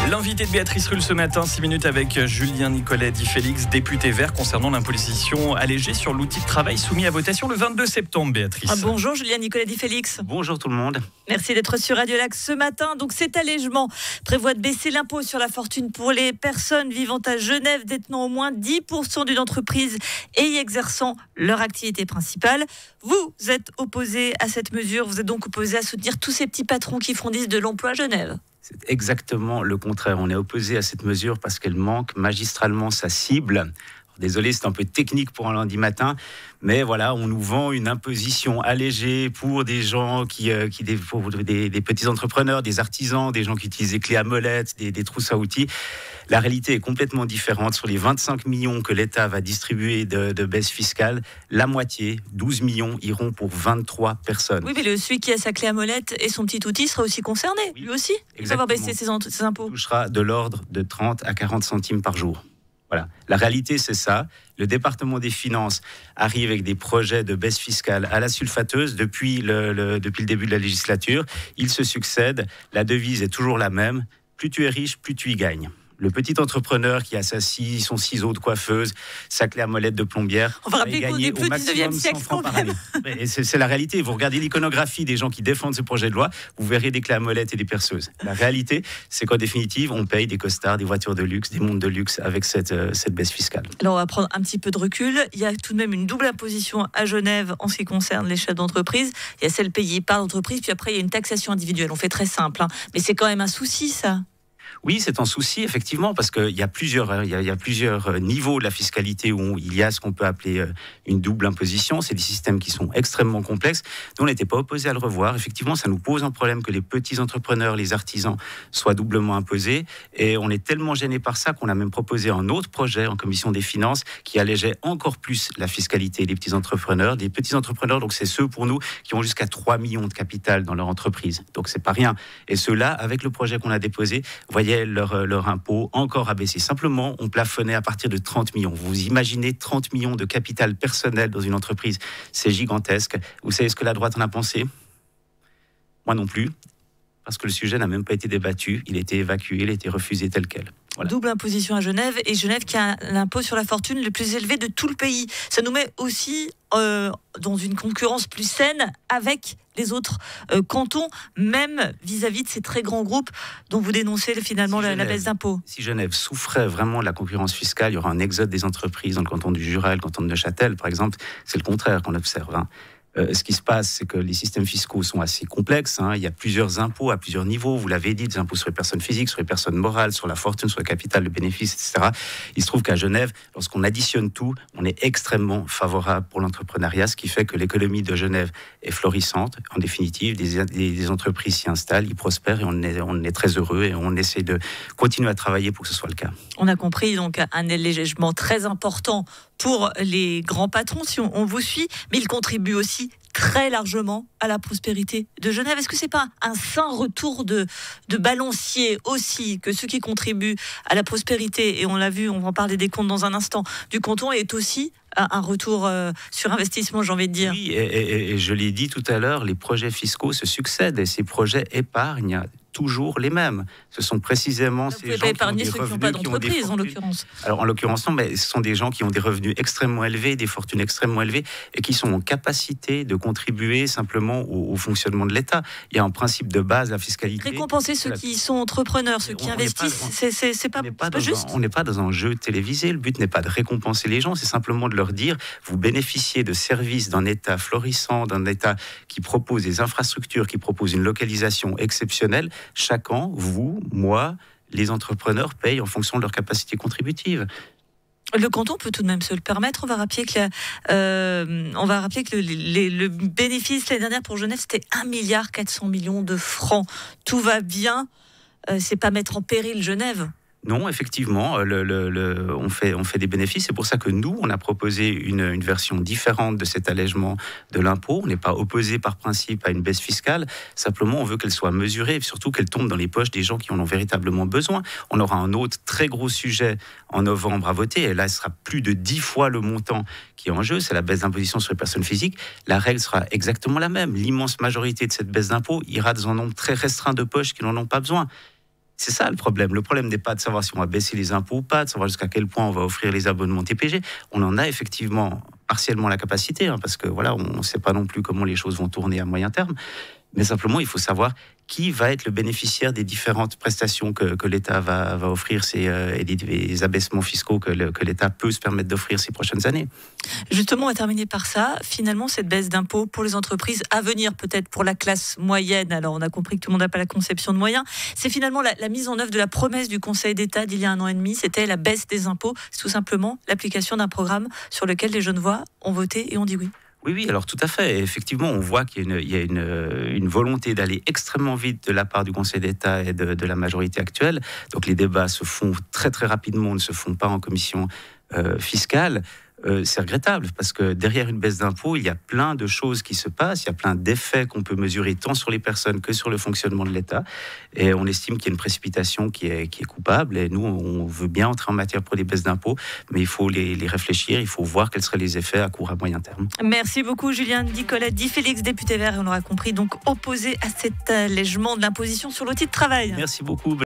L'invité de Béatrice Rulle ce matin, 6 minutes avec Julien Nicollet, dit Félix, député vert, concernant l'imposition allégée sur l'outil de travail soumis à votation le 22 septembre, Béatrice. Bonjour Julien Nicollet, dit Félix. Bonjour tout le monde. Merci d'être sur Radio Lac ce matin. Donc cet allègement prévoit de baisser l'impôt sur la fortune pour les personnes vivant à Genève, détenant au moins 10% d'une entreprise et y exerçant leur activité principale. Vous êtes opposé à cette mesure, vous êtes donc opposé à soutenir tous ces petits patrons qui fondissent de l'emploi à Genève. C'est exactement le contraire. On est opposé à cette mesure parce qu'elle manque magistralement sa cible. Alors, désolé, c'est un peu technique pour un lundi matin, mais voilà, on nous vend une imposition allégée pour des gens pour des petits entrepreneurs, des artisans, des gens qui utilisent des clés à molette, des trousses à outils. La réalité est complètement différente. Sur les 25 millions que l'État va distribuer de baisse fiscale, la moitié, 12 millions, iront pour 23 personnes. Oui, mais celui qui a sa clé à molette et son petit outil sera aussi concerné, lui aussi. Il va avoir baissé ses impôts. Il touchera de l'ordre de 30 à 40 centimes par jour. Voilà. La réalité, c'est ça. Le département des finances arrive avec des projets de baisse fiscale à la sulfateuse depuis le début de la législature. Ils se succèdent. La devise est toujours la même. Plus tu es riche, plus tu y gagnes. Le petit entrepreneur qui a son ciseau de coiffeuse, sa clé à molette de plombière, on va rappeler qu'on n'est plus au 19e siècle quand même. C'est la réalité. Vous regardez l'iconographie des gens qui défendent ce projet de loi, vous verrez des clés à molette et des perceuses. La réalité, c'est qu'en définitive, on paye des costards, des voitures de luxe, des montres de luxe avec cette baisse fiscale. Alors on va prendre un petit peu de recul. Il y a tout de même une double imposition à Genève en ce qui concerne les chefs d'entreprise. Il y a celle payée par l'entreprise, puis après il y a une taxation individuelle. On fait très simple, mais c'est quand même un souci ça. Oui, c'est un souci, effectivement, parce qu'il y a plusieurs niveaux de la fiscalité où il y a ce qu'on peut appeler une double imposition. C'est des systèmes qui sont extrêmement complexes. Nous, on n'était pas opposés à le revoir. Effectivement, ça nous pose un problème que les petits entrepreneurs, les artisans, soient doublement imposés. Et on est tellement gênés par ça qu'on a même proposé un autre projet en commission des finances qui allégeait encore plus la fiscalité des petits entrepreneurs. Des petits entrepreneurs, donc c'est ceux pour nous qui ont jusqu'à 3 millions de capital dans leur entreprise. Donc c'est pas rien. Et ceux-là, avec le projet qu'on a déposé, voyaient leur impôt encore abaissé. Simplement, on plafonnait à partir de 30 millions. Vous imaginez 30 millions de capital personnel dans une entreprise, c'est gigantesque. Vous savez ce que la droite en a pensé ? Moi non plus, parce que le sujet n'a même pas été débattu. Il a été évacué, il a été refusé tel quel. Voilà. Double imposition à Genève, et Genève qui a l'impôt sur la fortune le plus élevé de tout le pays. Ça nous met aussi dans une concurrence plus saine avec les autres cantons, même vis-à-vis de ces très grands groupes dont vous dénoncez finalement la baisse d'impôts. Si Genève souffrait vraiment de la concurrence fiscale, il y aura un exode des entreprises dans le canton du Jura, le canton de Neuchâtel, par exemple. C'est le contraire qu'on observe. Ce qui se passe, c'est que les systèmes fiscaux sont assez complexes. Il y a plusieurs impôts à plusieurs niveaux. Vous l'avez dit, des impôts sur les personnes physiques, sur les personnes morales, sur la fortune, sur le capital, le bénéfice, etc. Il se trouve qu'à Genève, lorsqu'on additionne tout, on est extrêmement favorable pour l'entrepreneuriat, ce qui fait que l'économie de Genève est florissante. En définitive, des entreprises s'y installent, y prospèrent et on est très heureux et on essaie de continuer à travailler pour que ce soit le cas. On a compris donc un allègement très important pour les grands patrons, si on vous suit, mais il contribue aussi très largement à la prospérité de Genève. Est-ce que c'est pas un sain retour de balancier aussi, que ceux qui contribuent à la prospérité, et on l'a vu, on va en parler des comptes dans un instant, du canton, est aussi un retour sur investissement, j'ai envie de dire. Oui, et je l'ai dit tout à l'heure, les projets fiscaux se succèdent et ces projets épargnent toujours les mêmes. Ce sont précisément ces gens qui ont des revenus, ceux qui n'ont pas d'entreprise, en l'occurrence. Alors, en l'occurrence, non, mais ce sont des gens qui ont des revenus extrêmement élevés, des fortunes extrêmement élevées, et qui sont en capacité de contribuer simplement au fonctionnement de l'État. Il y a un principe de base, la fiscalité. Récompenser ceux qui sont entrepreneurs, ceux qui investissent, c'est pas juste. On n'est pas dans un jeu télévisé. Le but n'est pas de récompenser les gens, c'est simplement de leur dire, vous bénéficiez de services d'un État florissant, d'un État qui propose des infrastructures, qui propose une localisation exceptionnelle. Chaque an, vous, moi, les entrepreneurs payent en fonction de leur capacité contributive. Le canton peut tout de même se le permettre. On va rappeler que le bénéfice l'année dernière pour Genève, c'était 1,4 milliard de francs. Tout va bien. C'est pas mettre en péril Genève. Non, effectivement, on fait des bénéfices. C'est pour ça que nous, on a proposé une version différente de cet allègement de l'impôt. On n'est pas opposé par principe à une baisse fiscale. Simplement, on veut qu'elle soit mesurée et surtout qu'elle tombe dans les poches des gens qui en ont véritablement besoin. On aura un autre très gros sujet en novembre à voter. Et là, ce sera plus de 10 fois le montant qui est en jeu. C'est la baisse d'imposition sur les personnes physiques. La règle sera exactement la même. L'immense majorité de cette baisse d'impôt ira dans un nombre très restreint de poches qui n'en ont pas besoin. C'est ça le problème. Le problème n'est pas de savoir si on va baisser les impôts ou pas, de savoir jusqu'à quel point on va offrir les abonnements TPG. On en a effectivement partiellement la capacité, parce que voilà, on ne sait pas non plus comment les choses vont tourner à moyen terme. Mais simplement, il faut savoir qui va être le bénéficiaire des différentes prestations que l'État va offrir et des abaissements fiscaux que l'État peut se permettre d'offrir ces prochaines années. Justement, on va terminer par ça. Finalement, cette baisse d'impôts pour les entreprises à venir, peut-être pour la classe moyenne, alors on a compris que tout le monde n'a pas la conception de moyens, c'est finalement la mise en œuvre de la promesse du Conseil d'État d'il y a 1 an et demi, c'était la baisse des impôts, c'est tout simplement l'application d'un programme sur lequel les Genevois ont voté et ont dit oui. Oui, alors tout à fait. Et effectivement, on voit qu'il y a une volonté d'aller extrêmement vite de la part du Conseil d'État et de la majorité actuelle. Donc les débats se font très très rapidement, ne se font pas en commission fiscale. C'est regrettable parce que derrière une baisse d'impôts, il y a plein de choses qui se passent, il y a plein d'effets qu'on peut mesurer tant sur les personnes que sur le fonctionnement de l'État. Et on estime qu'il y a une précipitation qui est coupable. Et nous, on veut bien entrer en matière pour des baisses d'impôts, mais il faut les réfléchir, il faut voir quels seraient les effets à court, à moyen terme. Merci beaucoup Julien Nicolette, dit Félix, député Vert, et on aura compris, donc opposé à cet allègement de l'imposition sur l'outil de travail. Merci beaucoup.